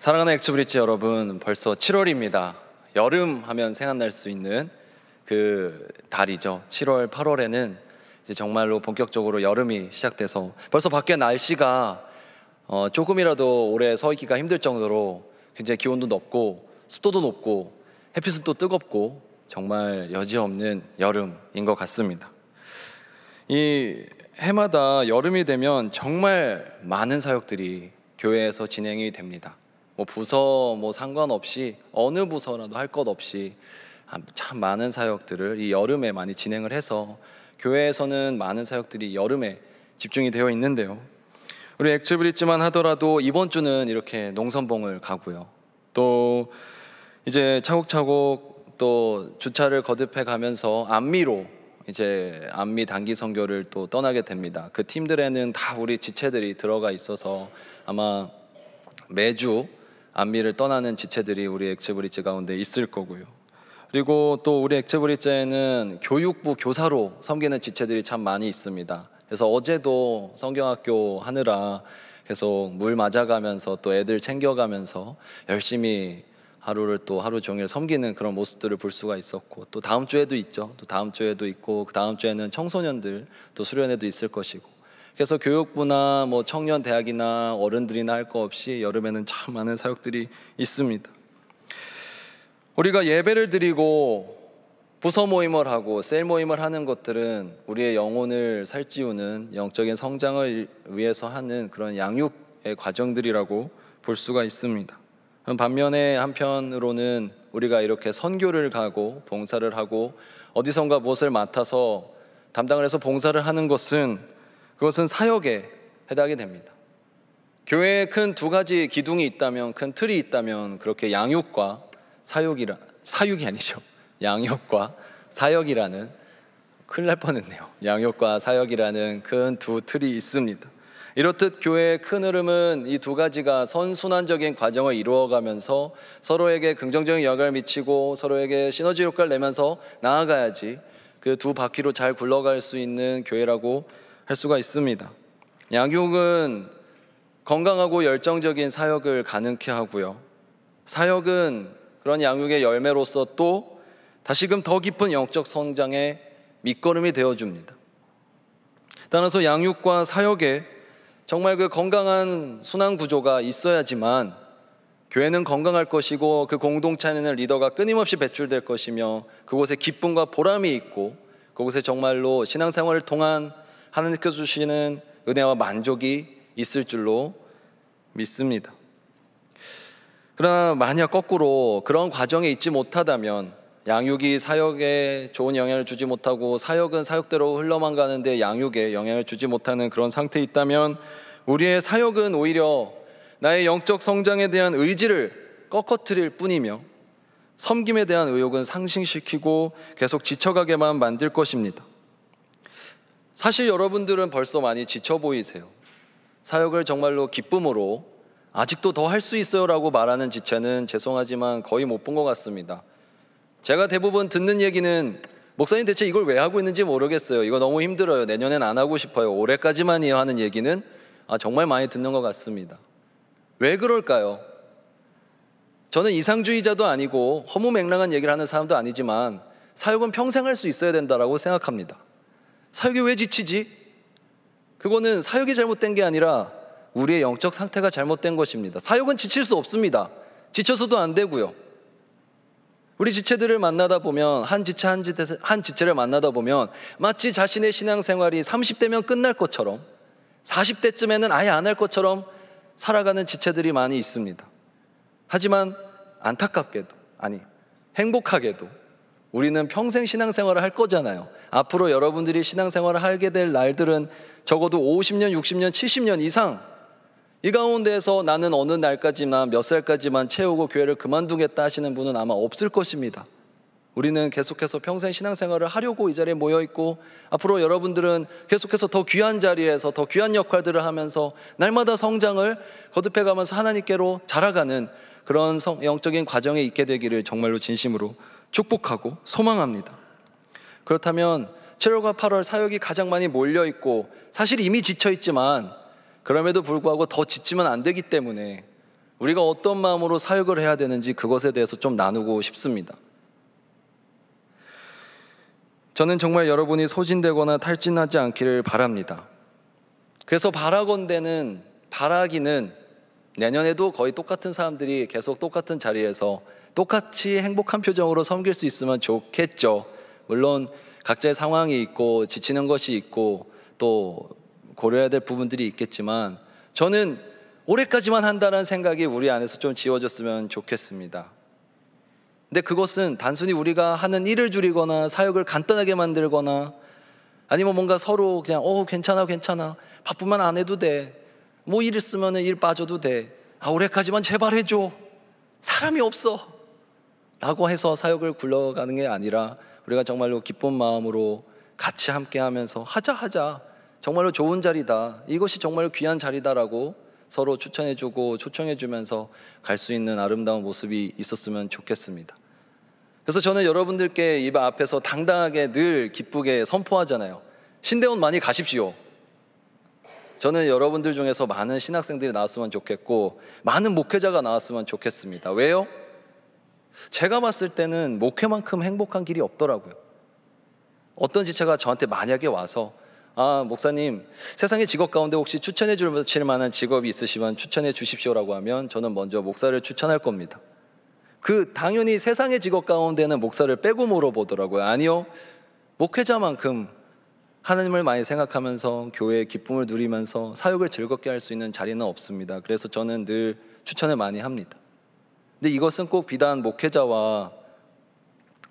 사랑하는 엑스브릿지 여러분, 벌써 7월입니다. 여름 하면 생각날 수 있는 그 달이죠. 7월, 8월에는 이제 정말로 본격적으로 여름이 시작돼서 벌써 밖에 날씨가 조금이라도 오래 서 있기가 힘들 정도로 굉장히 기온도 높고 습도도 높고 햇빛은 또 뜨겁고 정말 여지없는 여름인 것 같습니다. 이 해마다 여름이 되면 정말 많은 사역들이 교회에서 진행이 됩니다. 부서 상관없이 어느 부서라도 할 것 없이 참 많은 사역들을 이 여름에 많이 진행을 해서 교회에서는 많은 사역들이 여름에 집중이 되어 있는데요. 우리 엑스브릿지만 하더라도 이번 주는 이렇게 농선봉을 가고요. 또 이제 차곡차곡 또 주차를 거듭해 가면서 안미로 이제 안미 단기 선교를 또 떠나게 됩니다. 그 팀들에는 다 우리 지체들이 들어가 있어서 아마 매주 안미를 떠나는 지체들이 우리 엑스브릿지 가운데 있을 거고요. 그리고 또 우리 엑스브릿지에는 교육부 교사로 섬기는 지체들이 참 많이 있습니다. 그래서 어제도 성경학교 하느라 계속 물 맞아가면서 또 애들 챙겨가면서 열심히 하루를 또 하루 종일 섬기는 그런 모습들을 볼 수가 있었고, 또 다음 주에도 있죠. 또 다음 주에도 있고, 그 다음 주에는 청소년들 또 수련회도 있을 것이고, 그래서 교육부나 청년 대학이나 어른들이나 할 거 없이 여름에는 참 많은 사역들이 있습니다. 우리가 예배를 드리고 부서 모임을 하고 셀 모임을 하는 것들은 우리의 영혼을 살찌우는 영적인 성장을 위해서 하는 그런 양육의 과정들이라고 볼 수가 있습니다. 반면에 한편으로는 우리가 이렇게 선교를 가고 봉사를 하고 어디선가 무엇을 맡아서 담당을 해서 봉사를 하는 것은 그것은 사역에 해당이 됩니다. 교회에 큰 두 가지 기둥이 있다면, 큰 틀이 있다면 그렇게 양육과 사육이 아니죠. 양육과 사역이라는, 큰일 날 뻔했네요. 양육과 사역이라는 큰 두 틀이 있습니다. 이렇듯 교회의 큰 흐름은 이 두 가지가 선순환적인 과정을 이루어가면서 서로에게 긍정적인 영향을 미치고 서로에게 시너지 효과를 내면서 나아가야지 그 두 바퀴로 잘 굴러갈 수 있는 교회라고 할 수가 있습니다. 양육은 건강하고 열정적인 사역을 가능케 하고요, 사역은 그런 양육의 열매로서 또 다시금 더 깊은 영적 성장의 밑거름이 되어줍니다. 따라서 양육과 사역에 정말 그 건강한 순환 구조가 있어야지만 교회는 건강할 것이고, 그 공동체 안에는 리더가 끊임없이 배출될 것이며, 그곳에 기쁨과 보람이 있고, 그곳에 정말로 신앙생활을 통한 하나님께서 주시는 은혜와 만족이 있을 줄로 믿습니다. 그러나 만약 거꾸로 그런 과정에 있지 못하다면, 양육이 사역에 좋은 영향을 주지 못하고 사역은 사역대로 흘러만 가는데 양육에 영향을 주지 못하는 그런 상태에 있다면, 우리의 사역은 오히려 나의 영적 성장에 대한 의지를 꺾어뜨릴 뿐이며 섬김에 대한 의욕은 상승시키고 계속 지쳐가게만 만들 것입니다. 사실 여러분들은 벌써 많이 지쳐 보이세요. 사역을 정말로 기쁨으로 아직도 더 할 수 있어요 라고 말하는 지체는 죄송하지만 거의 못 본 것 같습니다. 제가 대부분 듣는 얘기는, 목사님 대체 이걸 왜 하고 있는지 모르겠어요, 이거 너무 힘들어요, 내년엔 안 하고 싶어요, 올해까지만이요 하는 얘기는 정말 많이 듣는 것 같습니다. 왜 그럴까요? 저는 이상주의자도 아니고 허무맹랑한 얘기를 하는 사람도 아니지만 사역은 평생 할 수 있어야 된다고 생각합니다. 사역이 왜 지치지? 그거는 사역이 잘못된 게 아니라 우리의 영적 상태가 잘못된 것입니다. 사역은 지칠 수 없습니다. 지쳐서도 안 되고요. 우리 지체들을 만나다 보면 한 지체를 만나다 보면 마치 자신의 신앙생활이 30대면 끝날 것처럼 40대쯤에는 아예 안 할 것처럼 살아가는 지체들이 많이 있습니다. 하지만 안타깝게도, 행복하게도 우리는 평생 신앙생활을 할 거잖아요. 앞으로 여러분들이 신앙생활을 하게 될 날들은 적어도 50년, 60년, 70년 이상, 이 가운데에서 나는 어느 날까지나 몇 살까지만 채우고 교회를 그만두겠다 하시는 분은 아마 없을 것입니다. 우리는 계속해서 평생 신앙생활을 하려고 이 자리에 모여있고, 앞으로 여러분들은 계속해서 더 귀한 자리에서 더 귀한 역할들을 하면서 날마다 성장을 거듭해가면서 하나님께로 자라가는 그런 영적인 과정에 있게 되기를 정말로 진심으로 축복하고 소망합니다. 그렇다면 7월과 8월 사역이 가장 많이 몰려있고 사실 이미 지쳐있지만 그럼에도 불구하고 더 지치면 안 되기 때문에 우리가 어떤 마음으로 사역을 해야 되는지 그것에 대해서 좀 나누고 싶습니다. 저는 정말 여러분이 소진되거나 탈진하지 않기를 바랍니다. 그래서 바라기는 내년에도 거의 똑같은 사람들이 계속 똑같은 자리에서 똑같이 행복한 표정으로 섬길 수 있으면 좋겠죠. 물론 각자의 상황이 있고 지치는 것이 있고 또 고려해야 될 부분들이 있겠지만 저는 올해까지만 한다는 생각이 우리 안에서 좀 지워졌으면 좋겠습니다. 근데 그것은 단순히 우리가 하는 일을 줄이거나 사역을 간단하게 만들거나 아니면 뭔가 서로 그냥 괜찮아 바쁘면 안 해도 돼, 뭐 일 있으면 일 빠져도 돼, 올해까지만 제발 해줘, 사람이 없어 라고 해서 사역을 굴러가는 게 아니라 우리가 정말로 기쁜 마음으로 같이 함께 하면서 하자 정말로 좋은 자리다, 이것이 정말로 귀한 자리다라고 서로 추천해주고 초청해주면서 갈 수 있는 아름다운 모습이 있었으면 좋겠습니다. 그래서 저는 여러분들께 이 앞에서 당당하게 늘 기쁘게 선포하잖아요. 신대원 많이 가십시오. 저는 여러분들 중에서 많은 신학생들이 나왔으면 좋겠고 많은 목회자가 나왔으면 좋겠습니다. 왜요? 제가 봤을 때는 목회만큼 행복한 길이 없더라고요. 어떤 지체가 저한테 만약에 와서 목사님 세상의 직업 가운데 혹시 추천해 주실 만한 직업이 있으시면 추천해 주십시오라고 하면 저는 먼저 목사를 추천할 겁니다. 당연히 세상의 직업 가운데는 목사를 빼고 물어보더라고요. 아니요, 목회자만큼 하나님을 많이 생각하면서 교회의 기쁨을 누리면서 사역을 즐겁게 할 수 있는 자리는 없습니다. 그래서 저는 늘 추천을 많이 합니다. 근데 이것은 꼭 비단 목회자와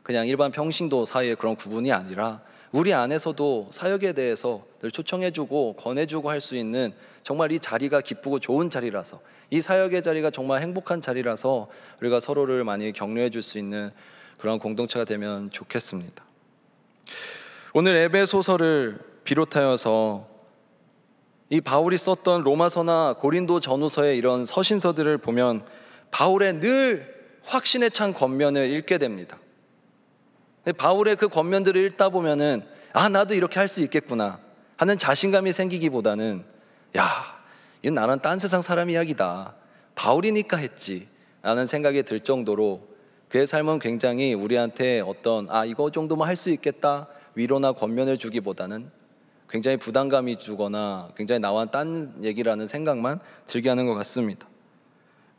그냥 일반 평신도 사이의 그런 구분이 아니라 우리 안에서도 사역에 대해서 늘 초청해주고 권해주고 할 수 있는 정말 이 자리가 기쁘고 좋은 자리라서, 이 사역의 자리가 정말 행복한 자리라서 우리가 서로를 많이 격려해 줄 수 있는 그런 공동체가 되면 좋겠습니다. 오늘 에베소서를 비롯하여서 이 바울이 썼던 로마서나 고린도 전후서의 이런 서신서들을 보면 바울의 늘 확신에 찬 권면을 읽게 됩니다. 바울의 그 권면들을 읽다 보면은 나도 이렇게 할 수 있겠구나 하는 자신감이 생기기보다는 이건 나는 딴 세상 사람 이야기다, 바울이니까 했지 라는 생각이 들 정도로 그의 삶은 굉장히 우리한테 어떤 이거 정도만 할 수 있겠다 위로나 권면을 주기보다는 굉장히 부담감이 주거나 굉장히 나와 딴 얘기라는 생각만 들게 하는 것 같습니다.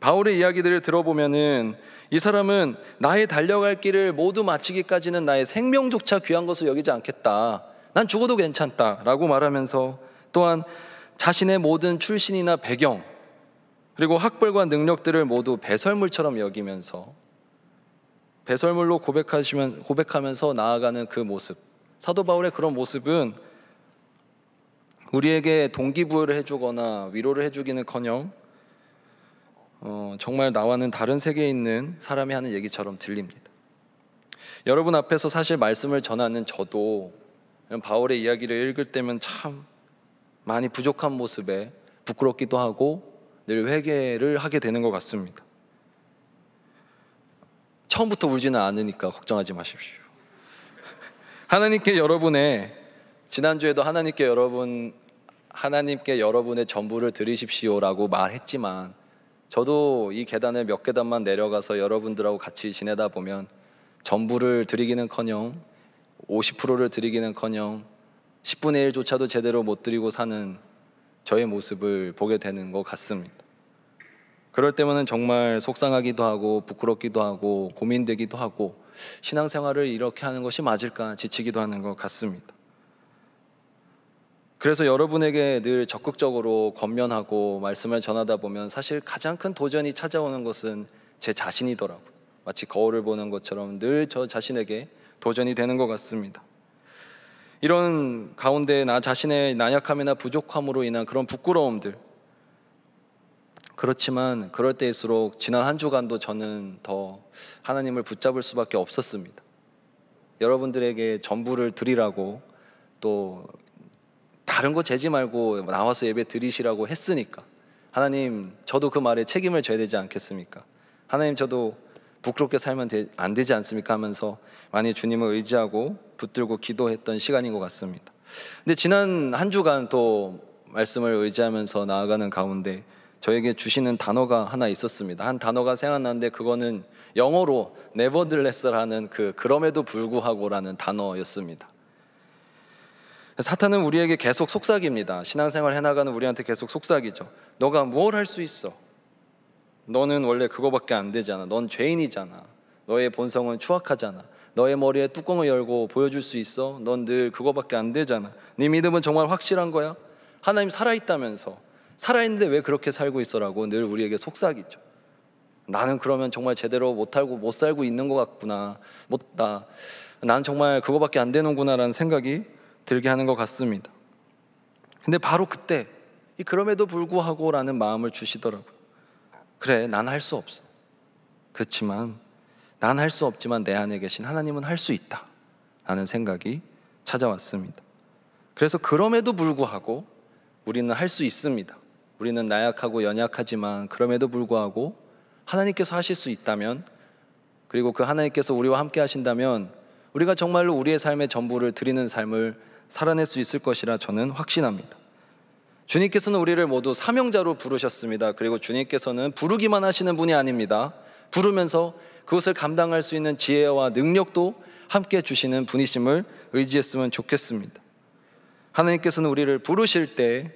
바울의 이야기들을 들어보면은 이 사람은 나의 달려갈 길을 모두 마치기까지는 나의 생명조차 귀한 것을 여기지 않겠다, 난 죽어도 괜찮다 라고 말하면서 또한 자신의 모든 출신이나 배경 그리고 학벌과 능력들을 모두 배설물처럼 여기면서 배설물로 고백하면서 나아가는 그 모습, 사도 바울의 그런 모습은 우리에게 동기부여를 해주거나 위로를 해주기는커녕 정말 나와는 다른 세계에 있는 사람이 하는 얘기처럼 들립니다. 여러분 앞에서 사실 말씀을 전하는 저도 바울의 이야기를 읽을 때면 참 많이 부족한 모습에 부끄럽기도 하고 늘 회개를 하게 되는 것 같습니다. 처음부터 울지는 않으니까 걱정하지 마십시오. 하나님께 지난주에도 하나님께 여러분의 전부를 드리십시오라고 말했지만 저도 이 계단을 몇 계단만 내려가서 여러분들하고 같이 지내다 보면 전부를 드리기는커녕 50%를 드리기는커녕 10분의 1조차도 제대로 못 드리고 사는 저의 모습을 보게 되는 것 같습니다. 그럴 때면은 정말 속상하기도 하고 부끄럽기도 하고 고민되기도 하고 신앙생활을 이렇게 하는 것이 맞을까 지치기도 하는 것 같습니다. 그래서 여러분에게 늘 적극적으로 권면하고 말씀을 전하다 보면 사실 가장 큰 도전이 찾아오는 것은 제 자신이더라고요. 마치 거울을 보는 것처럼 늘 저 자신에게 도전이 되는 것 같습니다. 이런 가운데 나 자신의 나약함이나 부족함으로 인한 그런 부끄러움들, 그렇지만 그럴 때일수록 지난 한 주간도 저는 더 하나님을 붙잡을 수밖에 없었습니다. 여러분들에게 전부를 드리라고 또 다른 거 재지 말고 나와서 예배 드리시라고 했으니까 하나님 저도 그 말에 책임을 져야 되지 않겠습니까? 하나님 저도 부끄럽게 살면 안 되지 않습니까? 하면서 많이 주님을 의지하고 붙들고 기도했던 시간인 것 같습니다. 근데 지난 한 주간 또 말씀을 의지하면서 나아가는 가운데 저에게 주시는 단어가 하나 있었습니다. 한 단어가 생각나는데 그거는 영어로 nevertheless라는 그럼에도 불구하고라는 단어였습니다. 사탄은 우리에게 계속 속삭입니다. 신앙생활 해나가는 우리한테 계속 속삭이죠. 너가 뭘 할 수 있어? 너는 원래 그거밖에 안 되잖아. 넌 죄인이잖아. 너의 본성은 추악하잖아. 너의 머리에 뚜껑을 열고 보여줄 수 있어? 넌 늘 그거밖에 안 되잖아. 네 믿음은 정말 확실한 거야? 하나님 살아있다면서. 살아있는데 왜 그렇게 살고 있어라고 늘 우리에게 속삭이죠. 나는 그러면 정말 제대로 못 살고 있는 것 같구나. 나는 정말 그거밖에 안 되는구나라는 생각이 들게 하는 것 같습니다. 근데 바로 그때 이 그럼에도 불구하고라는 마음을 주시더라고요. 그래, 난 할 수 없어. 그렇지만 난 할 수 없지만 내 안에 계신 하나님은 할 수 있다 라는 생각이 찾아왔습니다. 그래서 그럼에도 불구하고 우리는 할 수 있습니다. 우리는 나약하고 연약하지만 그럼에도 불구하고 하나님께서 하실 수 있다면, 그리고 그 하나님께서 우리와 함께 하신다면 우리가 정말로 우리의 삶의 전부를 드리는 삶을 살아낼 수 있을 것이라 저는 확신합니다. 주님께서는 우리를 모두 사명자로 부르셨습니다. 그리고 주님께서는 부르기만 하시는 분이 아닙니다. 부르면서 그것을 감당할 수 있는 지혜와 능력도 함께 주시는 분이심을 의지했으면 좋겠습니다. 하나님께서는 우리를 부르실 때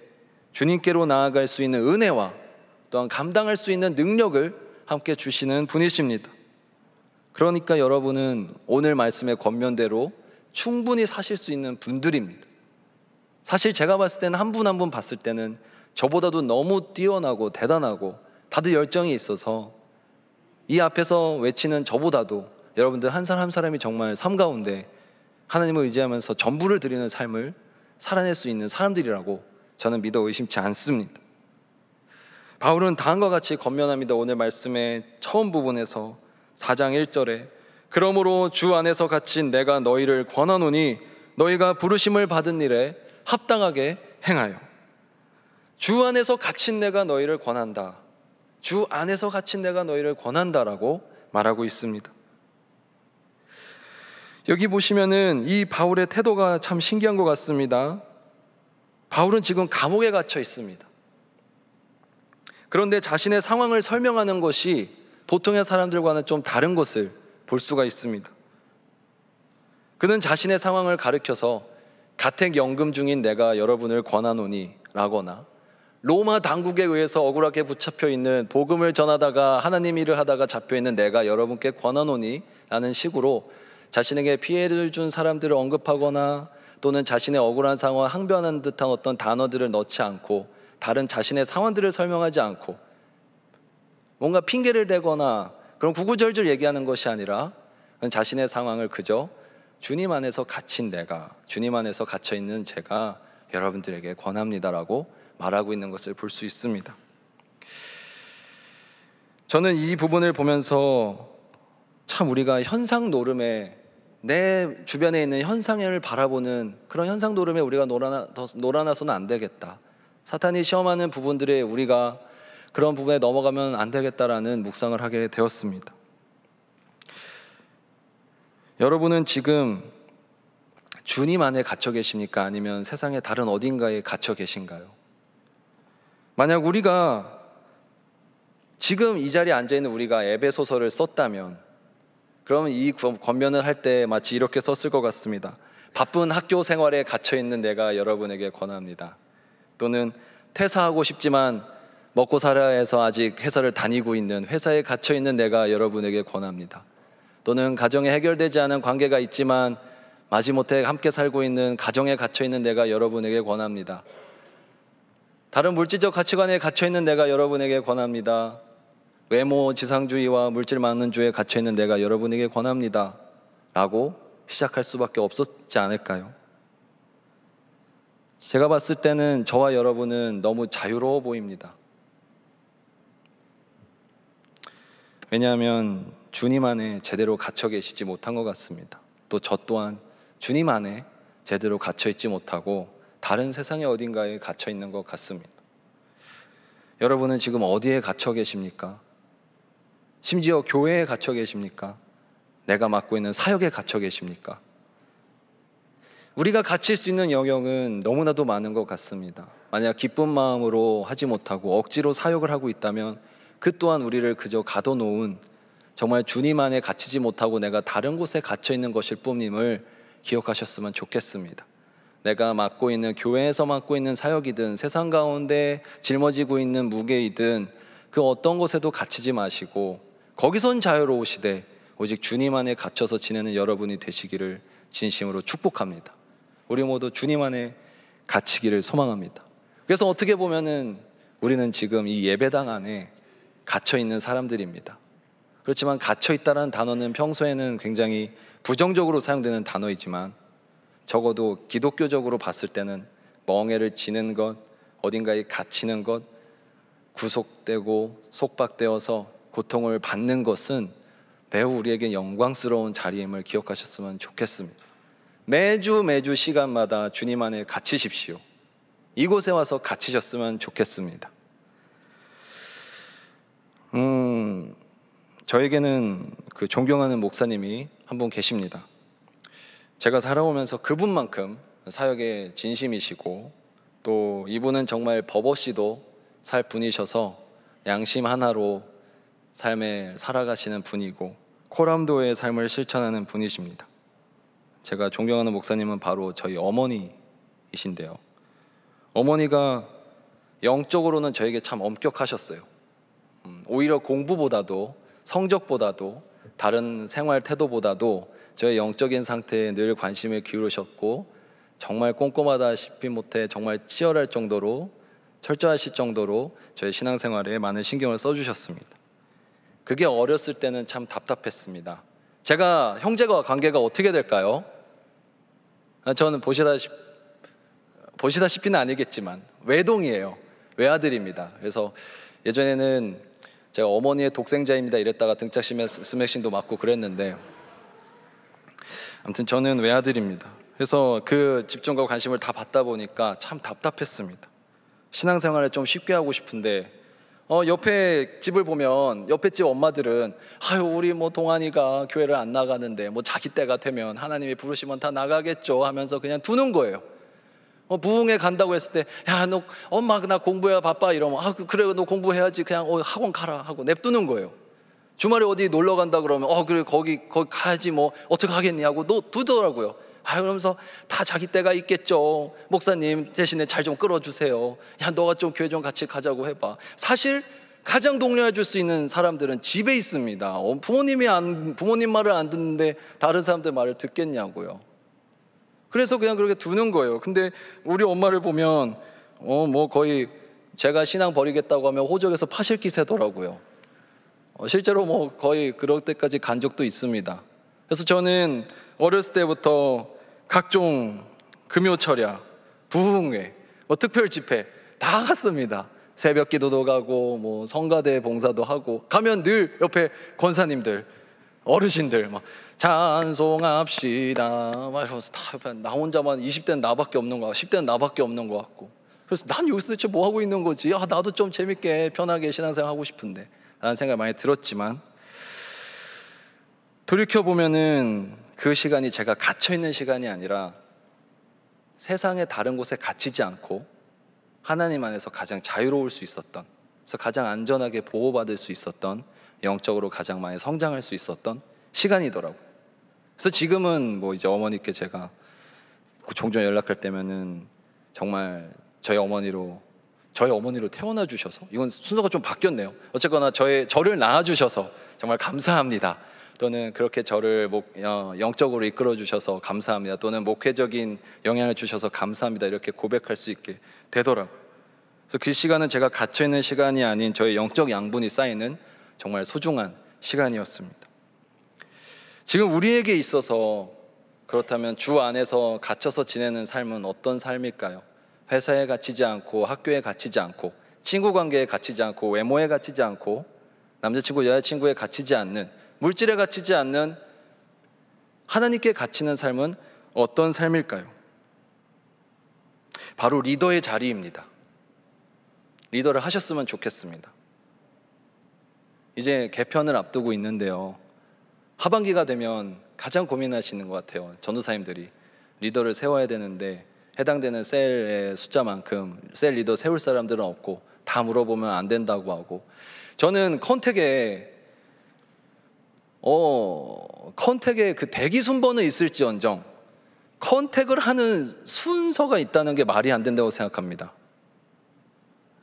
주님께로 나아갈 수 있는 은혜와 또한 감당할 수 있는 능력을 함께 주시는 분이십니다. 그러니까 여러분은 오늘 말씀의 권면대로 충분히 사실 수 있는 분들입니다. 사실 제가 봤을 때는 한 분 한 분 봤을 때는 저보다도 너무 뛰어나고 대단하고 다들 열정이 있어서 이 앞에서 외치는 저보다도 여러분들 한 사람 한 사람이 정말 삶 가운데 하나님을 의지하면서 전부를 드리는 삶을 살아낼 수 있는 사람들이라고 저는 믿어 의심치 않습니다. 바울은 다음과 같이 권면합니다. 오늘 말씀의 처음 부분에서 4장 1절에 그러므로 주 안에서 갇힌 내가 너희를 권하노니 너희가 부르심을 받은 일에 합당하게 행하여. 주 안에서 갇힌 내가 너희를 권한다. 주 안에서 갇힌 내가 너희를 권한다라고 말하고 있습니다. 여기 보시면은 이 바울의 태도가 참 신기한 것 같습니다. 바울은 지금 감옥에 갇혀 있습니다. 그런데 자신의 상황을 설명하는 것이 보통의 사람들과는 좀 다른 것을 볼 수가 있습니다. 그는 자신의 상황을 가리켜서 가택연금 중인 내가 여러분을 권하노니 라거나 로마 당국에 의해서 억울하게 붙잡혀 있는 복음을 전하다가 하나님 일을 하다가 잡혀있는 내가 여러분께 권하노니 라는 식으로 자신에게 피해를 준 사람들을 언급하거나 또는 자신의 억울한 상황을 항변하는 듯한 어떤 단어들을 넣지 않고 다른 자신의 상황들을 설명하지 않고 뭔가 핑계를 대거나 그런 구구절절 얘기하는 것이 아니라 자신의 상황을 그저 주님 안에서 갇힌 내가, 주님 안에서 갇혀있는 제가 여러분들에게 권합니다라고 말하고 있는 것을 볼 수 있습니다. 저는 이 부분을 보면서 참 우리가 현상 노름에, 내 주변에 있는 현상을 바라보는 그런 현상 노름에 우리가 놀아나서는 안 되겠다. 사탄이 시험하는 부분들에 우리가 그런 부분에 넘어가면 안 되겠다라는 묵상을 하게 되었습니다. 여러분은 지금 주님 안에 갇혀 계십니까? 아니면 세상의 다른 어딘가에 갇혀 계신가요? 만약 우리가 지금 이 자리에 앉아있는 우리가 에베소서를 썼다면 그러면 이 권면을 할 때 마치 이렇게 썼을 것 같습니다. 바쁜 학교 생활에 갇혀있는 내가 여러분에게 권합니다. 또는 퇴사하고 싶지만 먹고 살아야 해서 아직 회사를 다니고 있는 회사에 갇혀있는 내가 여러분에게 권합니다. 또는 가정에 해결되지 않은 관계가 있지만 마지못해 함께 살고 있는 가정에 갇혀있는 내가 여러분에게 권합니다. 다른 물질적 가치관에 갇혀있는 내가 여러분에게 권합니다. 외모 지상주의와 물질 만능주의에 갇혀있는 내가 여러분에게 권합니다 라고 시작할 수밖에 없었지 않을까요? 제가 봤을 때는 저와 여러분은 너무 자유로워 보입니다. 왜냐하면 주님 안에 제대로 갇혀 계시지 못한 것 같습니다. 또 저 또한 주님 안에 제대로 갇혀 있지 못하고 다른 세상의 어딘가에 갇혀 있는 것 같습니다. 여러분은 지금 어디에 갇혀 계십니까? 심지어 교회에 갇혀 계십니까? 내가 맡고 있는 사역에 갇혀 계십니까? 우리가 갇힐 수 있는 영역은 너무나도 많은 것 같습니다. 만약 기쁜 마음으로 하지 못하고 억지로 사역을 하고 있다면 그 또한 우리를 그저 가둬놓은, 정말 주님 안에 갇히지 못하고 내가 다른 곳에 갇혀 있는 것일 뿐임을 기억하셨으면 좋겠습니다. 내가 맡고 있는, 교회에서 맡고 있는 사역이든 세상 가운데 짊어지고 있는 무게이든 그 어떤 곳에도 갇히지 마시고 거기선 자유로우시되 오직 주님 안에 갇혀서 지내는 여러분이 되시기를 진심으로 축복합니다. 우리 모두 주님 안에 갇히기를 소망합니다. 그래서 어떻게 보면은 우리는 지금 이 예배당 안에 갇혀 있는 사람들입니다. 그렇지만 갇혀 있다라는 단어는 평소에는 굉장히 부정적으로 사용되는 단어이지만 적어도 기독교적으로 봤을 때는 멍에를 지는 것, 어딘가에 갇히는 것, 구속되고 속박되어서 고통을 받는 것은 매우 우리에게 영광스러운 자리임을 기억하셨으면 좋겠습니다. 매주 시간마다 주님 안에 갇히십시오. 이곳에 와서 갇히셨으면 좋겠습니다. 저에게는 그 존경하는 목사님이 한 분 계십니다. 제가 살아오면서 그분만큼 사역에 진심이시고 또 이분은 정말 법 없이도 살 분이셔서 양심 하나로 삶을 살아가시는 분이고 코람도의 삶을 실천하는 분이십니다. 제가 존경하는 목사님은 바로 저희 어머니이신데요. 어머니가 영적으로는 저에게 참 엄격하셨어요. 오히려 공부보다도 성적보다도 다른 생활 태도보다도 저의 영적인 상태에 늘 관심을 기울이셨고 정말 꼼꼼하다시피 못해 정말 치열할 정도로 철저하실 정도로 저의 신앙생활에 많은 신경을 써주셨습니다. 그게 어렸을 때는 참 답답했습니다. 제가 형제와 관계가 어떻게 될까요? 저는 보시다시피는 아니겠지만 외동이에요. 외아들입니다. 그래서 예전에는 제가 어머니의 독생자입니다 이랬다가 등짝 스매싱도 맞고 그랬는데 아무튼 저는 외아들입니다. 그래서 그 집중과 관심을 다 받다 보니까 참 답답했습니다. 신앙생활을 좀 쉽게 하고 싶은데 옆에 집을 보면 옆에 집 엄마들은 아유 우리 뭐 동안이가 교회를 안 나가는데 뭐 자기 때가 되면 하나님이 부르시면 다 나가겠죠 하면서 그냥 두는 거예요. 부흥회 간다고 했을 때 야 너 엄마 나 공부해야 바빠 이러면 아 그래 너 공부해야지 그냥 학원 가라 하고 냅두는 거예요. 주말에 어디 놀러 간다 그러면 그래 거기 가야지 뭐 어떻게 하겠니 하고 너 두더라고요. 그러면서 다 자기 때가 있겠죠. 목사님 대신에 잘 좀 끌어주세요. 야 너가 좀 교회 좀 같이 가자고 해봐. 사실 가장 독려해 줄 수 있는 사람들은 집에 있습니다. 부모님 말을 안 듣는데 다른 사람들 말을 듣겠냐고요. 그래서 그냥 그렇게 두는 거예요. 근데 우리 엄마를 보면 뭐 거의 제가 신앙 버리겠다고 하면 호적에서 파실 기세더라고요. 실제로 뭐 거의 그럴 때까지 간 적도 있습니다. 그래서 저는 어렸을 때부터 각종 금요철야, 부흥회, 특별 집회 다 갔습니다. 새벽 기도도 가고 뭐 성가대 봉사도 하고 가면 늘 옆에 권사님들, 어르신들 막 찬송합시다 막 이러면서 다 나 혼자만 20대는 나밖에 없는 거 같고 10대는 나밖에 없는 거 같고 그래서 난 여기서 대체 뭐 하고 있는 거지? 나도 좀 재밌게 편하게 신앙생활 하고 싶은데 라는 생각이 많이 들었지만 돌이켜보면은 그 시간이 제가 갇혀있는 시간이 아니라 세상의 다른 곳에 갇히지 않고 하나님 안에서 가장 자유로울 수 있었던, 그래서 가장 안전하게 보호받을 수 있었던, 영적으로 가장 많이 성장할 수 있었던 시간이더라고요. 그래서 지금은 뭐 이제 어머니께 제가 종종 연락할 때면은 정말 저희 어머니로 태어나 주셔서, 이건 순서가 좀 바뀌었네요. 어쨌거나 저를 낳아 주셔서 정말 감사합니다. 또는 그렇게 저를 영적으로 이끌어 주셔서 감사합니다. 또는 목회적인 영향을 주셔서 감사합니다. 이렇게 고백할 수 있게 되더라고요. 그래서 그 시간은 제가 갇혀 있는 시간이 아닌 저의 영적 양분이 쌓이는 정말 소중한 시간이었습니다. 지금 우리에게 있어서 그렇다면 주 안에서 갇혀서 지내는 삶은 어떤 삶일까요? 회사에 갇히지 않고, 학교에 갇히지 않고, 친구 관계에 갇히지 않고, 외모에 갇히지 않고, 남자친구 여자친구에 갇히지 않는, 물질에 갇히지 않는 하나님께 갇히는 삶은 어떤 삶일까요? 바로 리더의 자리입니다. 리더를 하셨으면 좋겠습니다. 이제 개편을 앞두고 있는데요, 하반기가 되면 가장 고민하시는 것 같아요. 전도사님들이 리더를 세워야 되는데 해당되는 셀의 숫자만큼 셀 리더 세울 사람들은 없고 다 물어보면 안 된다고 하고, 저는 컨택에 그 대기 순번은 있을지언정 컨택을 하는 순서가 있다는 게 말이 안 된다고 생각합니다.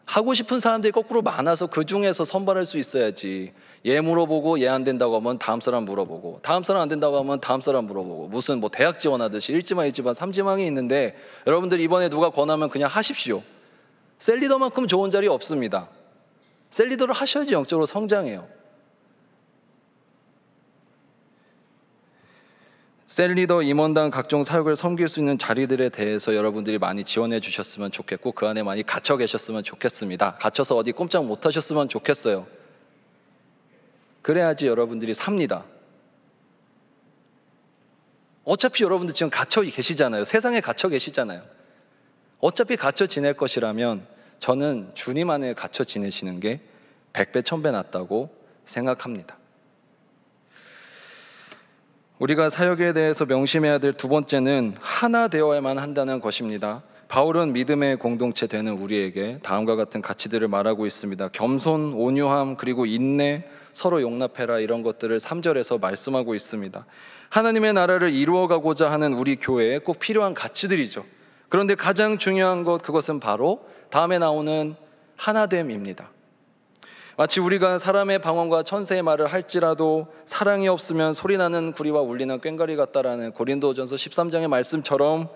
하고 싶은 사람들이 거꾸로 많아서 그 중에서 선발할 수 있어야지. 얘 물어보고 얘 안 된다고 하면 다음 사람 물어보고, 다음 사람 안 된다고 하면 다음 사람 물어보고, 무슨 뭐 대학 지원하듯이 1지망, 2지망, 3지망이 있는데, 여러분들 이번에 누가 권하면 그냥 하십시오. 셀리더만큼 좋은 자리 없습니다. 셀리더를 하셔야지 영적으로 성장해요. 셀리더, 임원단 각종 사역을 섬길 수 있는 자리들에 대해서 여러분들이 많이 지원해 주셨으면 좋겠고, 그 안에 많이 갇혀 계셨으면 좋겠습니다. 갇혀서 어디 꼼짝 못 하셨으면 좋겠어요. 그래야지 여러분들이 삽니다. 어차피 여러분들 지금 갇혀 계시잖아요. 세상에 갇혀 계시잖아요. 어차피 갇혀 지낼 것이라면 저는 주님 안에 갇혀 지내시는 게 100배 1000배 낫다고 생각합니다. 우리가 사역에 대해서 명심해야 될 두 번째는 하나 되어야만 한다는 것입니다. 바울은 믿음의 공동체 되는 우리에게 다음과 같은 가치들을 말하고 있습니다. 겸손, 온유함, 그리고 인내, 서로 용납해라, 이런 것들을 3절에서 말씀하고 있습니다. 하나님의 나라를 이루어가고자 하는 우리 교회에 꼭 필요한 가치들이죠. 그런데 가장 중요한 것, 그것은 바로 다음에 나오는 하나됨입니다. 마치 우리가 사람의 방언과 천사의 말을 할지라도 사랑이 없으면 소리나는 구리와 울리는 꽹과리 같다라는 고린도전서 13장의 말씀처럼,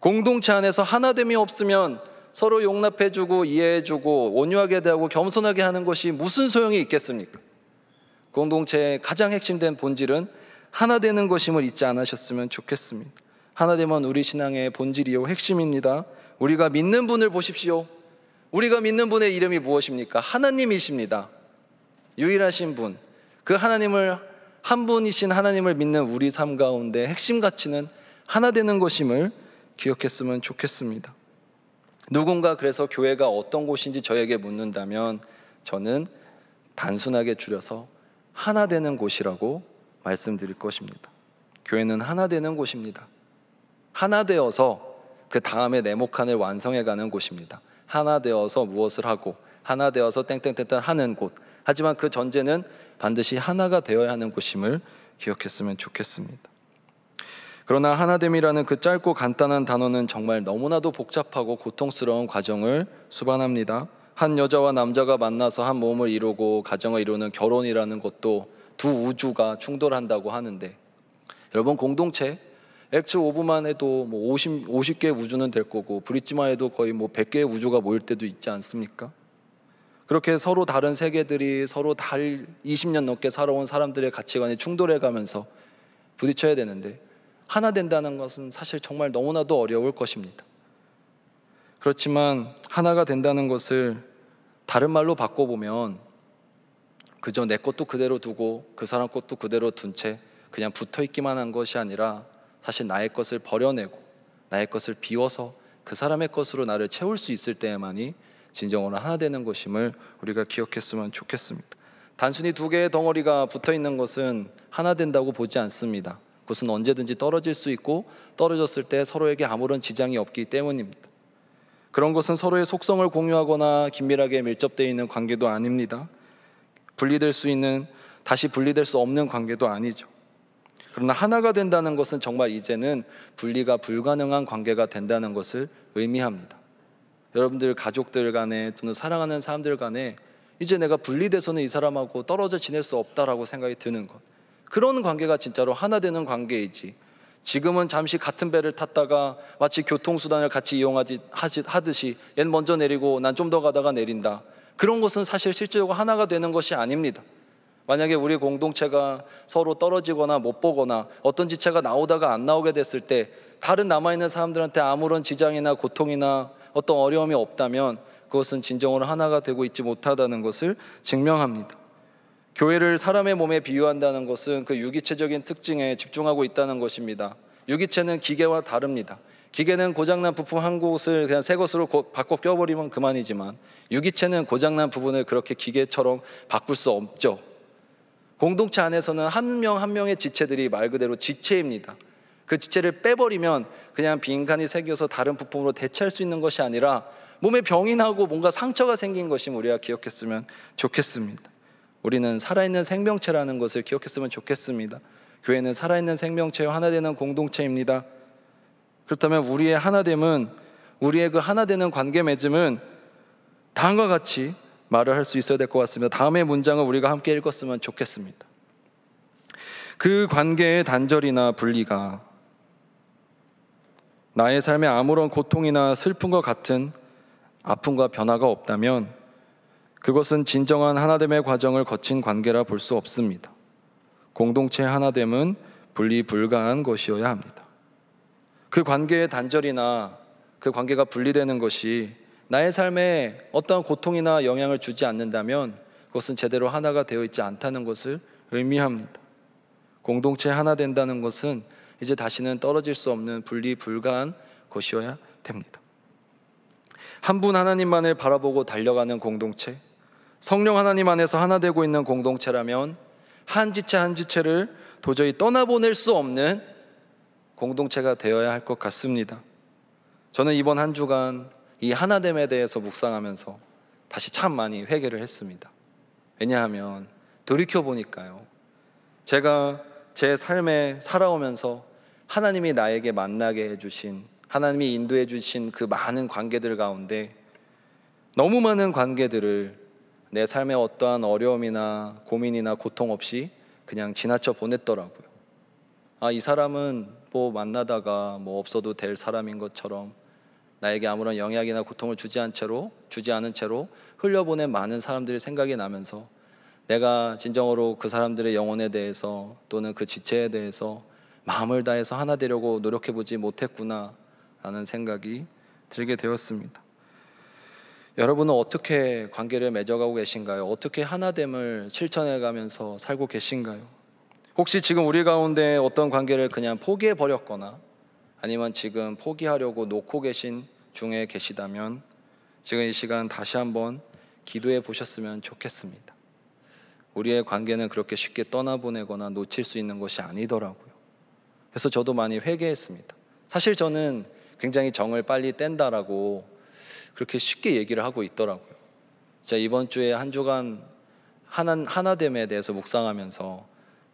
공동체 안에서 하나됨이 없으면 서로 용납해주고 이해해주고 온유하게 대하고 겸손하게 하는 것이 무슨 소용이 있겠습니까? 공동체의 가장 핵심된 본질은 하나 되는 것임을 잊지 않으셨으면 좋겠습니다. 하나됨은 우리 신앙의 본질이요 핵심입니다. 우리가 믿는 분을 보십시오. 우리가 믿는 분의 이름이 무엇입니까? 하나님이십니다. 유일하신 분, 그 하나님을, 한 분이신 하나님을 믿는 우리 삶 가운데 핵심 가치는 하나 되는 것임을 기억했으면 좋겠습니다. 누군가 그래서 교회가 어떤 곳인지 저에게 묻는다면 저는 단순하게 줄여서 하나 되는 곳이라고 말씀드릴 것입니다. 교회는 하나 되는 곳입니다. 하나 되어서 그 다음에 네모칸을 완성해가는 곳입니다. 하나 되어서 무엇을 하고, 하나 되어서 땡땡땡땡 하는 곳. 하지만 그 전제는 반드시 하나가 되어야 하는 곳임을 기억했으면 좋겠습니다. 그러나 하나됨이라는 그 짧고 간단한 단어는 정말 너무나도 복잡하고 고통스러운 과정을 수반합니다. 한 여자와 남자가 만나서 한 몸을 이루고 가정을 이루는 결혼이라는 것도 두 우주가 충돌한다고 하는데, 여러분, 공동체 액츠 오브만 해도 뭐 50개의 우주는 될 거고, 브릿지만 해도 거의 뭐 100개의 우주가 모일 때도 있지 않습니까? 그렇게 서로 다른 세계들이 서로 달 20년 넘게 살아온 사람들의 가치관이 충돌해 가면서 부딪혀야 되는데, 하나 된다는 것은 사실 정말 너무나도 어려울 것입니다. 그렇지만 하나가 된다는 것을 다른 말로 바꿔보면 그저 내 것도 그대로 두고 그 사람 것도 그대로 둔 채 그냥 붙어있기만 한 것이 아니라, 사실 나의 것을 버려내고 나의 것을 비워서 그 사람의 것으로 나를 채울 수 있을 때에만이 진정으로 하나 되는 것임을 우리가 기억했으면 좋겠습니다. 단순히 두 개의 덩어리가 붙어있는 것은 하나 된다고 보지 않습니다. 그것은 언제든지 떨어질 수 있고, 떨어졌을 때 서로에게 아무런 지장이 없기 때문입니다. 그런 것은 서로의 속성을 공유하거나 긴밀하게 밀접되어 있는 관계도 아닙니다. 분리될 수 있는, 다시 분리될 수 없는 관계도 아니죠. 그러나 하나가 된다는 것은 정말 이제는 분리가 불가능한 관계가 된다는 것을 의미합니다. 여러분들 가족들 간에 또는 사랑하는 사람들 간에 이제 내가 분리돼서는 이 사람하고 떨어져 지낼 수 없다라고 생각이 드는 것, 그런 관계가 진짜로 하나 되는 관계이지, 지금은 잠시 같은 배를 탔다가 마치 교통수단을 같이 하듯이 얘는 먼저 내리고 난 좀 더 가다가 내린다, 그런 것은 사실 실질적으로 하나가 되는 것이 아닙니다. 만약에 우리 공동체가 서로 떨어지거나 못 보거나 어떤 지체가 나오다가 안 나오게 됐을 때 다른 남아있는 사람들한테 아무런 지장이나 고통이나 어떤 어려움이 없다면 그것은 진정으로 하나가 되고 있지 못하다는 것을 증명합니다. 교회를 사람의 몸에 비유한다는 것은 그 유기체적인 특징에 집중하고 있다는 것입니다. 유기체는 기계와 다릅니다. 기계는 고장난 부품 한 곳을 그냥 새 것으로 바꿔 껴버리면 그만이지만, 유기체는 고장난 부분을 그렇게 기계처럼 바꿀 수 없죠. 공동체 안에서는 한 명 한 명의 지체들이 말 그대로 지체입니다. 그 지체를 빼버리면 그냥 빈칸이 생겨서 다른 부품으로 대체할 수 있는 것이 아니라 몸에 병이 나고 뭔가 상처가 생긴 것임을 우리가 기억했으면 좋겠습니다. 우리는 살아있는 생명체라는 것을 기억했으면 좋겠습니다. 교회는 살아있는 생명체와 하나 되는 공동체입니다. 그렇다면 우리의 하나됨은, 우리의 그 하나 되는 관계 맺음은 다음과 같이 말을 할 수 있어야 될 것 같습니다. 다음의 문장을 우리가 함께 읽었으면 좋겠습니다. 그 관계의 단절이나 분리가 나의 삶에 아무런 고통이나 슬픔과 같은 아픔과 변화가 없다면 그것은 진정한 하나됨의 과정을 거친 관계라 볼 수 없습니다. 공동체의 하나됨은 분리 불가한 것이어야 합니다. 그 관계의 단절이나 그 관계가 분리되는 것이 나의 삶에 어떠한 고통이나 영향을 주지 않는다면 그것은 제대로 하나가 되어 있지 않다는 것을 의미합니다. 공동체 하나 된다는 것은 이제 다시는 떨어질 수 없는 분리 불가한 것이어야 됩니다. 한 분 하나님만을 바라보고 달려가는 공동체, 성령 하나님 안에서 하나 되고 있는 공동체라면 한 지체 한 지체를 도저히 떠나보낼 수 없는 공동체가 되어야 할 것 같습니다. 저는 이번 한 주간 이 하나됨에 대해서 묵상하면서 다시 참 많이 회개를 했습니다. 왜냐하면 돌이켜보니까요, 제가 제 삶에 살아오면서 하나님이 나에게 만나게 해주신, 하나님이 인도해 주신 그 많은 관계들 가운데 너무 많은 관계들을 내 삶에 어떠한 어려움이나 고민이나 고통 없이 그냥 지나쳐 보냈더라고요. 이 사람은 뭐 만나다가 뭐 없어도 될 사람인 것처럼 나에게 아무런 영향이나 고통을 주지 않은 채로 흘려보낸 많은 사람들이 생각이 나면서 내가 진정으로 그 사람들의 영혼에 대해서 또는 그 지체에 대해서 마음을 다해서 하나 되려고 노력해보지 못했구나 라는 생각이 들게 되었습니다. 여러분은 어떻게 관계를 맺어가고 계신가요? 어떻게 하나됨을 실천해가면서 살고 계신가요? 혹시 지금 우리 가운데 어떤 관계를 그냥 포기해버렸거나 아니면 지금 포기하려고 놓고 계신 중에 계시다면 지금 이 시간 다시 한번 기도해 보셨으면 좋겠습니다. 우리의 관계는 그렇게 쉽게 떠나보내거나 놓칠 수 있는 것이 아니더라고요. 그래서 저도 많이 회개했습니다. 사실 저는 굉장히 정을 빨리 뗀다라고 그렇게 쉽게 얘기를 하고 있더라고요. 제가 이번 주에 한 주간 하나됨에 대해서 묵상하면서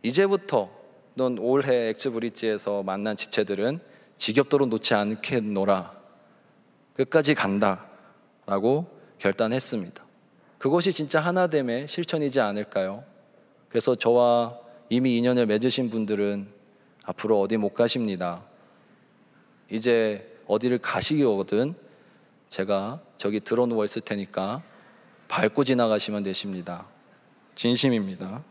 이제부터 넌 올해 엑스브릿지에서 만난 지체들은 지겹도록 놓지 않겠노라, 끝까지 간다 라고 결단했습니다. 그것이 진짜 하나됨의 실천이지 않을까요? 그래서 저와 이미 인연을 맺으신 분들은 앞으로 어디 못 가십니다. 이제 어디를 가시거든 제가 저기 들어 누워 있을 테니까 밟고 지나가시면 되십니다. 진심입니다.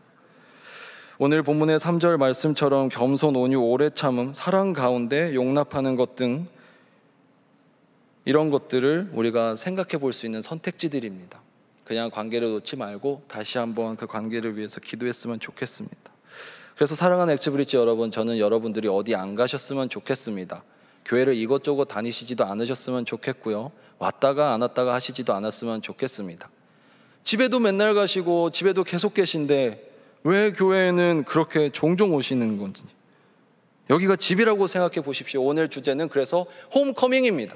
오늘 본문의 3절 말씀처럼 겸손, 온유, 오래 참음, 사랑 가운데 용납하는 것 등 이런 것들을 우리가 생각해 볼 수 있는 선택지들입니다. 그냥 관계를 놓지 말고 다시 한번 그 관계를 위해서 기도했으면 좋겠습니다. 그래서 사랑하는 엑스브릿지 여러분, 저는 여러분들이 어디 안 가셨으면 좋겠습니다. 교회를 이것저것 다니시지도 않으셨으면 좋겠고요, 왔다가 안 왔다가 하시지도 않았으면 좋겠습니다. 집에도 맨날 가시고 집에도 계속 계신데 왜 교회에는 그렇게 종종 오시는 건지, 여기가 집이라고 생각해 보십시오. 오늘 주제는 그래서 홈커밍입니다.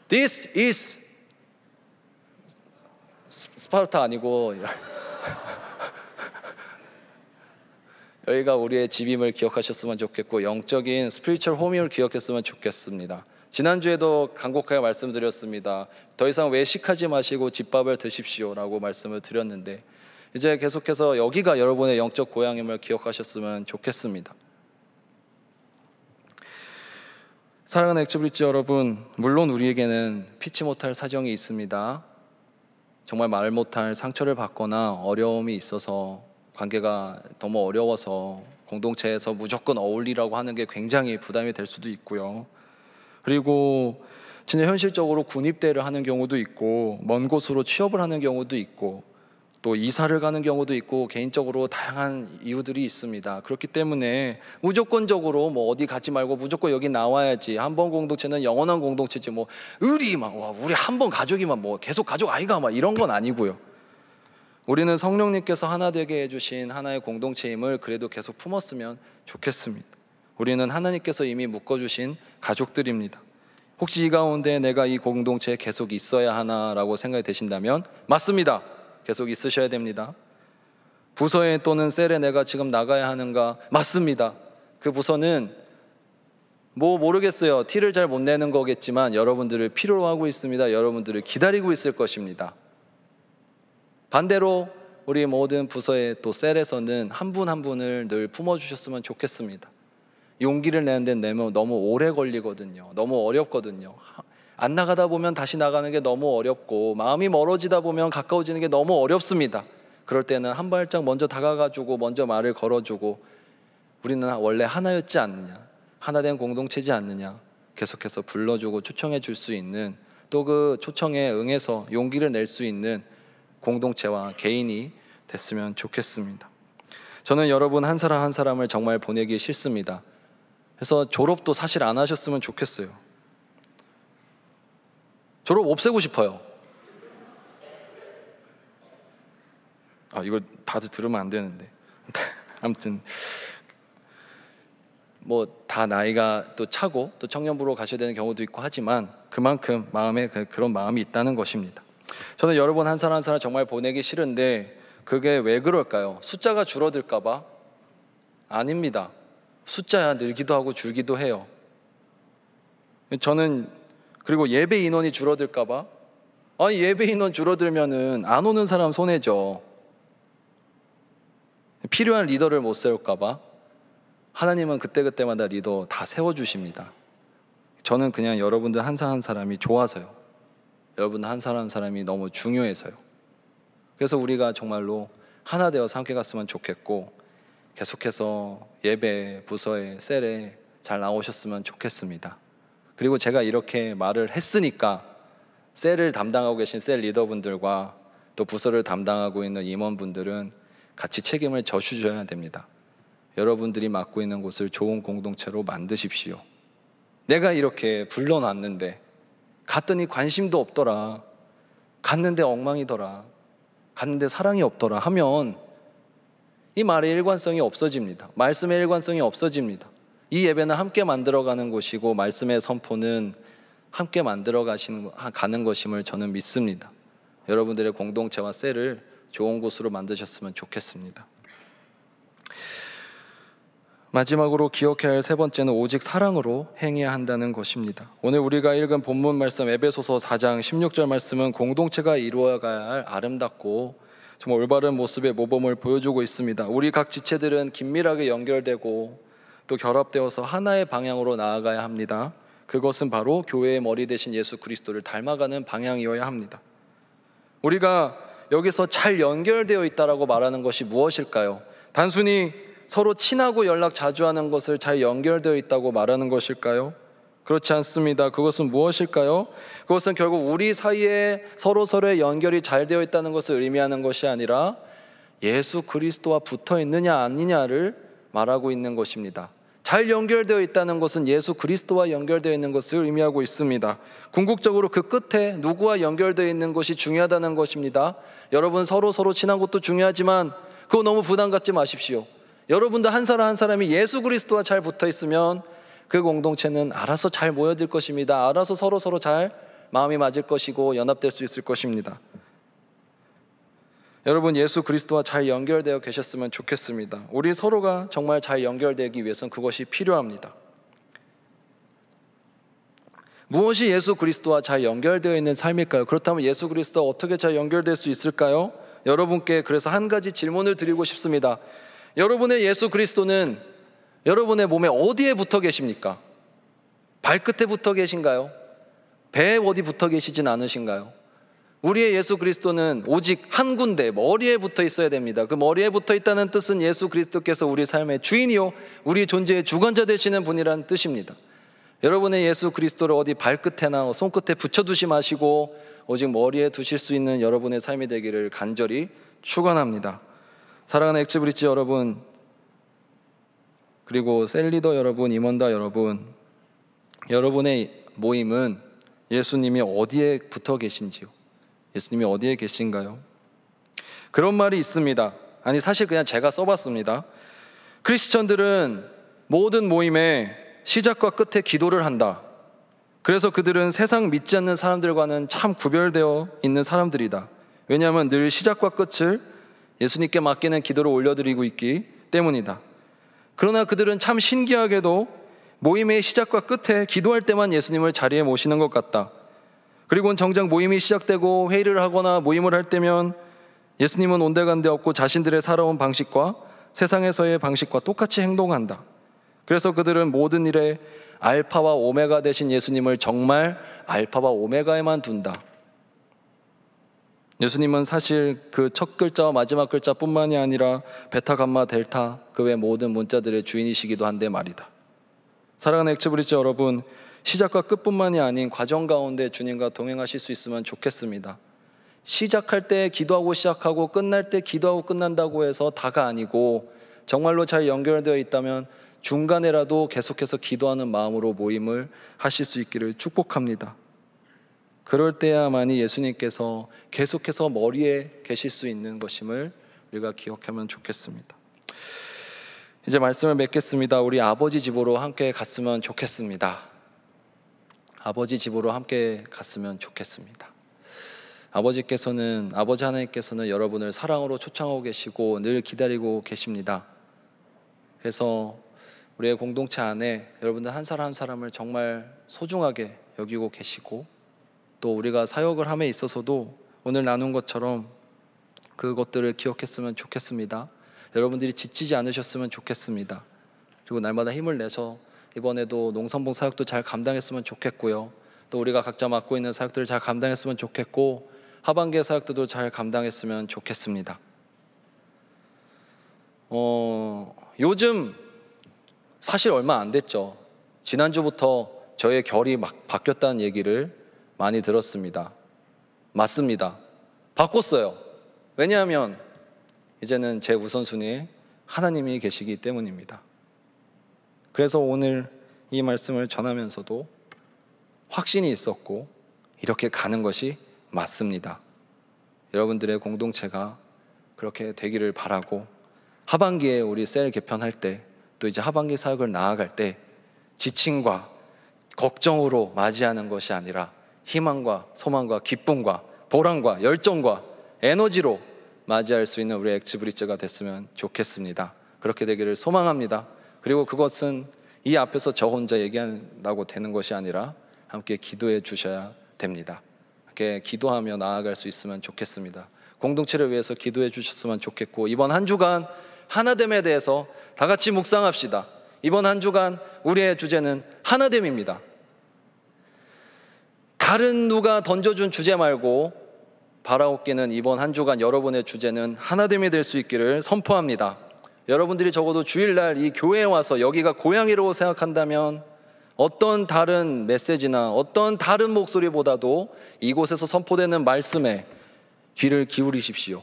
This is 스파르타 아니고 여기가 우리의 집임을 기억하셨으면 좋겠고 영적인 스피리추얼 홈임을 기억했으면 좋겠습니다. 지난주에도 간곡하게 말씀드렸습니다. 더 이상 외식하지 마시고 집밥을 드십시오라고 말씀을 드렸는데 이제 계속해서 여기가 여러분의 영적 고향임을 기억하셨으면 좋겠습니다. 사랑하는 엑스브릿지 여러분, 물론 우리에게는 피치 못할 사정이 있습니다. 정말 말 못할 상처를 받거나 어려움이 있어서 관계가 너무 어려워서 공동체에서 무조건 어울리라고 하는 게 굉장히 부담이 될 수도 있고요. 그리고 진짜 현실적으로 군입대를 하는 경우도 있고 먼 곳으로 취업을 하는 경우도 있고 또 이사를 가는 경우도 있고 개인적으로 다양한 이유들이 있습니다. 그렇기 때문에 무조건적으로 뭐 어디 가지 말고 무조건 여기 나와야지, 한번 공동체는 영원한 공동체지, 뭐 우리 한 번 가족이면 뭐 계속 가족 아이가 막 이런 건 아니고요. 우리는 성령님께서 하나 되게 해주신 하나의 공동체임을 그래도 계속 품었으면 좋겠습니다. 우리는 하나님께서 이미 묶어주신 가족들입니다. 혹시 이 가운데 내가 이 공동체에 계속 있어야 하나라고 생각이 되신다면 맞습니다. 계속 있으셔야 됩니다. 부서에 또는 셀에 내가 지금 나가야 하는가? 맞습니다. 그 부서는 모르겠어요. 티를 잘 못 내는 거겠지만 여러분들을 필요로 하고 있습니다. 여러분들을 기다리고 있을 것입니다. 반대로 우리 모든 부서의 또 셀에서는 한 분 한 분을 늘 품어주셨으면 좋겠습니다. 용기를 내는 데 너무 오래 걸리거든요. 너무 어렵거든요. 안 나가다 보면 다시 나가는 게 너무 어렵고 마음이 멀어지다 보면 가까워지는 게 너무 어렵습니다. 그럴 때는 한 발짝 먼저 다가가주고 먼저 말을 걸어주고 우리는 원래 하나였지 않느냐, 하나된 공동체지 않느냐 계속해서 불러주고 초청해 줄 수 있는, 또 그 초청에 응해서 용기를 낼 수 있는 공동체와 개인이 됐으면 좋겠습니다. 저는 여러분 한 사람 한 사람을 정말 보내기 싫습니다. 그래서 졸업도 사실 안 하셨으면 좋겠어요. 졸업 없애고 싶어요. 이걸 다들 들으면 안 되는데 아무튼 다 나이가 또 차고 또 청년부로 가셔야 되는 경우도 있고 하지만 그만큼 마음에 그런 마음이 있다는 것입니다. 저는 여러분 한 사람 한 사람 정말 보내기 싫은데 그게 왜 그럴까요? 숫자가 줄어들까 봐? 아닙니다. 숫자야 늘기도 하고 줄기도 해요. 저는 그리고 예배 인원이 줄어들까 봐? 예배 인원 줄어들면은 안 오는 사람 손해죠. 필요한 리더를 못 세울까 봐? 하나님은 그때그때마다 리더 다 세워주십니다. 저는 그냥 여러분들 한 사람 한 사람이 좋아서요. 여러분들 한 사람 한 사람이 너무 중요해서요. 그래서 우리가 정말로 하나 되어서 함께 갔으면 좋겠고 계속해서 예배, 부서에, 셀에 잘 나오셨으면 좋겠습니다. 그리고 제가 이렇게 말을 했으니까 셀을 담당하고 계신 셀 리더분들과 또 부서를 담당하고 있는 임원분들은 같이 책임을 져주셔야 됩니다. 여러분들이 맡고 있는 곳을 좋은 공동체로 만드십시오. 내가 이렇게 불러놨는데 갔더니 관심도 없더라, 갔는데 엉망이더라, 갔는데 사랑이 없더라 하면 이 말의 일관성이 없어집니다. 말씀의 일관성이 없어집니다. 이 예배는 함께 만들어가는 곳이고 말씀의 선포는 함께 가는 것임을 저는 믿습니다. 여러분들의 공동체와 셀을 좋은 곳으로 만드셨으면 좋겠습니다. 마지막으로 기억해야 할 세 번째는 오직 사랑으로 행해야 한다는 것입니다. 오늘 우리가 읽은 본문 말씀 에베소서 4장 16절 말씀은 공동체가 이루어가야 할 아름답고 정말 올바른 모습의 모범을 보여주고 있습니다. 우리 각 지체들은 긴밀하게 연결되고 또 결합되어서 하나의 방향으로 나아가야 합니다. 그것은 바로 교회의 머리 되신 예수 그리스도를 닮아가는 방향이어야 합니다. 우리가 여기서 잘 연결되어 있다라고 말하는 것이 무엇일까요? 단순히 서로 친하고 연락 자주 하는 것을 잘 연결되어 있다고 말하는 것일까요? 그렇지 않습니다. 그것은 무엇일까요? 그것은 결국 우리 사이에 서로의 연결이 잘 되어 있다는 것을 의미하는 것이 아니라 예수 그리스도와 붙어 있느냐 아니냐를 말하고 있는 것입니다. 잘 연결되어 있다는 것은 예수 그리스도와 연결되어 있는 것을 의미하고 있습니다. 궁극적으로 그 끝에 누구와 연결되어 있는 것이 중요하다는 것입니다. 여러분 서로 친한 것도 중요하지만 그거 너무 부담 갖지 마십시오. 여러분들 한 사람 한 사람이 예수 그리스도와 잘 붙어 있으면 그 공동체는 알아서 잘 모여들 것입니다. 알아서 서로 잘 마음이 맞을 것이고 연합될 수 있을 것입니다. 여러분 예수 그리스도와 잘 연결되어 계셨으면 좋겠습니다. 우리 서로가 정말 잘 연결되기 위해서는 그것이 필요합니다. 무엇이 예수 그리스도와 잘 연결되어 있는 삶일까요? 그렇다면 예수 그리스도와 어떻게 잘 연결될 수 있을까요? 여러분께 그래서 한 가지 질문을 드리고 싶습니다. 여러분의 예수 그리스도는 여러분의 몸에 어디에 붙어 계십니까? 발끝에 붙어 계신가요? 배에 어디 붙어 계시진 않으신가요? 우리의 예수 그리스도는 오직 한 군데 머리에 붙어 있어야 됩니다. 그 머리에 붙어 있다는 뜻은 예수 그리스도께서 우리 삶의 주인이요 우리 존재의 주관자 되시는 분이라는 뜻입니다. 여러분의 예수 그리스도를 어디 발끝에나 손끝에 붙여두지 마시고 오직 머리에 두실 수 있는 여러분의 삶이 되기를 간절히 축원합니다. 사랑하는 엑스브릿지 여러분, 그리고 셀리더 여러분, 임원다 여러분, 여러분의 모임은 예수님이 어디에 붙어 계신지요? 예수님이 어디에 계신가요? 그런 말이 있습니다. 아니 사실 그냥 제가 써봤습니다. 크리스천들은 모든 모임의 시작과 끝에 기도를 한다. 그래서 그들은 세상 믿지 않는 사람들과는 참 구별되어 있는 사람들이다. 왜냐하면 늘 시작과 끝을 예수님께 맡기는 기도를 올려드리고 있기 때문이다. 그러나 그들은 참 신기하게도 모임의 시작과 끝에 기도할 때만 예수님을 자리에 모시는 것 같다. 그리고 정작 모임이 시작되고 회의를 하거나 모임을 할 때면 예수님은 온데간데 없고 자신들의 살아온 방식과 세상에서의 방식과 똑같이 행동한다. 그래서 그들은 모든 일에 알파와 오메가 되신 예수님을 정말 알파와 오메가에만 둔다. 예수님은 사실 그 첫 글자와 마지막 글자뿐만이 아니라 베타, 감마, 델타 그 외 모든 문자들의 주인이시기도 한데 말이다. 사랑하는 엑스브리지 여러분, 시작과 끝뿐만이 아닌 과정 가운데 주님과 동행하실 수 있으면 좋겠습니다. 시작할 때 기도하고 시작하고 끝날 때 기도하고 끝난다고 해서 다가 아니고 정말로 잘 연결되어 있다면 중간에라도 계속해서 기도하는 마음으로 모임을 하실 수 있기를 축복합니다. 그럴 때야만이 예수님께서 계속해서 머리에 계실 수 있는 것임을 우리가 기억하면 좋겠습니다. 이제 말씀을 맺겠습니다. 우리 아버지 집으로 함께 갔으면 좋겠습니다. 아버지 집으로 함께 갔으면 좋겠습니다. 아버지 하나님께서는 여러분을 사랑으로 초청하고 계시고 늘 기다리고 계십니다. 그래서 우리의 공동체 안에 여러분들 한 사람 한 사람을 정말 소중하게 여기고 계시고, 또 우리가 사역을 함에 있어서도 오늘 나눈 것처럼 그것들을 기억했으면 좋겠습니다. 여러분들이 지치지 않으셨으면 좋겠습니다. 그리고 날마다 힘을 내서 이번에도 농성봉 사역도 잘 감당했으면 좋겠고요. 또 우리가 각자 맡고 있는 사역들을 잘 감당했으면 좋겠고, 하반기의 사역들도 잘 감당했으면 좋겠습니다. 요즘 사실 얼마 안 됐죠. 지난주부터 저의 결이 막 바뀌었다는 얘기를 많이 들었습니다. 맞습니다. 바꿨어요. 왜냐하면 이제는 제 우선순위에 하나님이 계시기 때문입니다. 그래서 오늘 이 말씀을 전하면서도 확신이 있었고 이렇게 가는 것이 맞습니다. 여러분들의 공동체가 그렇게 되기를 바라고, 하반기에 우리 셀 개편할 때, 또 이제 하반기 사역을 나아갈 때 지침과 걱정으로 맞이하는 것이 아니라 희망과 소망과 기쁨과 보람과 열정과 에너지로 맞이할 수 있는 우리 엑스브리츠가 됐으면 좋겠습니다. 그렇게 되기를 소망합니다. 그리고 그것은 이 앞에서 저 혼자 얘기한다고 되는 것이 아니라 함께 기도해 주셔야 됩니다. 함께 기도하며 나아갈 수 있으면 좋겠습니다. 공동체를 위해서 기도해 주셨으면 좋겠고, 이번 한 주간 하나됨에 대해서 다 같이 묵상합시다. 이번 한 주간 우리의 주제는 하나됨입니다. 다른 누가 던져준 주제 말고 바라옵기는 이번 한 주간 여러분의 주제는 하나됨이 될 수 있기를 선포합니다. 여러분들이 적어도 주일날 이 교회에 와서 여기가 고향이라고 생각한다면 어떤 다른 메시지나 어떤 다른 목소리보다도 이곳에서 선포되는 말씀에 귀를 기울이십시오.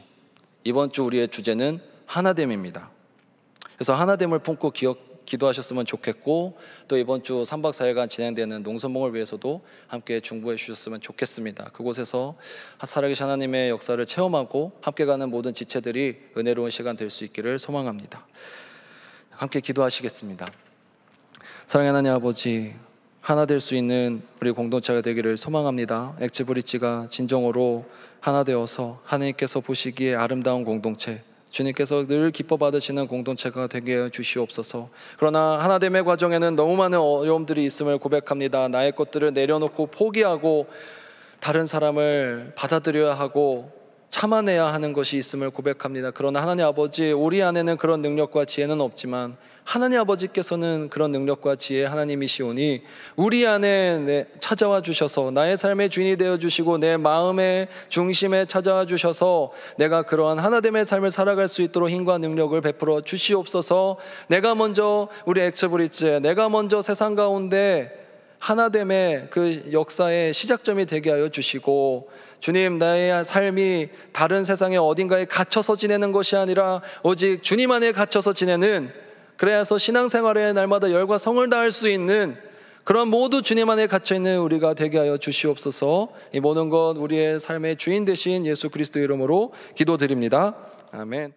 이번 주 우리의 주제는 하나됨입니다. 그래서 하나됨을 품고 기도하셨으면 좋겠고, 또 이번 주 3박 4일간 진행되는 농선봉을 위해서도 함께 중보해 주셨으면 좋겠습니다. 그곳에서 살아계신 하나님의 역사를 체험하고 함께 가는 모든 지체들이 은혜로운 시간 될 수 있기를 소망합니다. 함께 기도하시겠습니다. 사랑의 하나님 아버지, 하나 될 수 있는 우리 공동체가 되기를 소망합니다. 엑스브리츠가 진정으로 하나 되어서 하나님께서 보시기에 아름다운 공동체, 주님께서 늘 기뻐 받으시는 공동체가 되게 해 주시옵소서. 그러나 하나됨의 과정에는 너무 많은 어려움들이 있음을 고백합니다. 나의 것들을 내려놓고 포기하고 다른 사람을 받아들여야 하고 참아내야 하는 것이 있음을 고백합니다. 그러나 하나님 아버지, 우리 안에는 그런 능력과 지혜는 없지만 하나님 아버지께서는 그런 능력과 지혜 하나님이시오니 우리 안에 찾아와 주셔서 나의 삶의 주인이 되어 주시고 내 마음의 중심에 찾아와 주셔서 내가 그러한 하나됨의 삶을 살아갈 수 있도록 힘과 능력을 베풀어 주시옵소서. 내가 먼저 우리 엑스브리츠에, 내가 먼저 세상 가운데 하나됨의 그 역사의 시작점이 되게 하여 주시고, 주님, 나의 삶이 다른 세상의 어딘가에 갇혀서 지내는 것이 아니라 오직 주님 안에 갇혀서 지내는, 그래서 신앙생활에 날마다 열과 성을 다할 수 있는 그런 모두 주님 안에 갇혀있는 우리가 되게 하여 주시옵소서. 이 모든 것 우리의 삶의 주인 되신 예수 그리스도 이름으로 기도드립니다. 아멘.